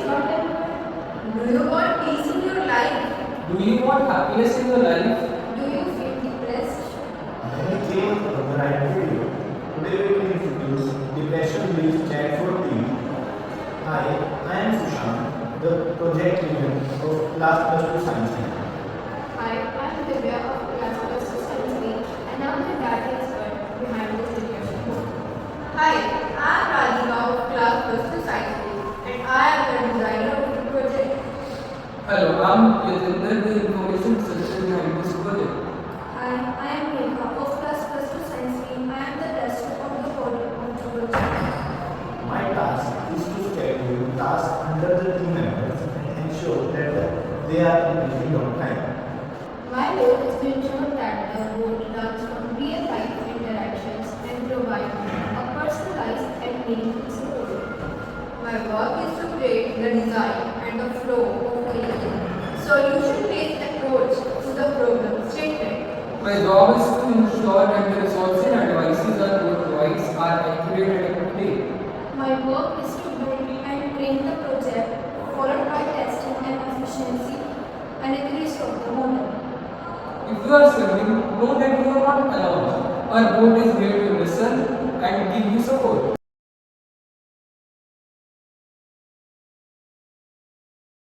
not everyone. Do you want peace in your life? Do you want happiness in your life? Do you feel depressed? Many came to the right video. Today we will introduce depression-based chatbot team. Hi, I am Sushant, the project leader of Class Plus 2 Science team. Hi, I am Divya of Class Plus Sushant, and I am the data expert behind this depression board. Hi, I am Radhika of Class Plus 2 Science, and I am the designer of the project. Hello, I'm Yatender, the information system behind this project. Hi, I am Megha of Class Plus 2 Science team. I am the tester of the project. My task is to schedule tasks under the team members and ensure that they are completed on time. My role is to ensure that the board learns from real-life interactions and provide a personalized and meaningful support. My work is to create the design and the flow of a solution-based approach to the problem statement. My job is to ensure that the results and advices are provided are accurate and up to date. My work is to build and train the project, followed by testing and efficiency and accuracy of the model. If you are struggling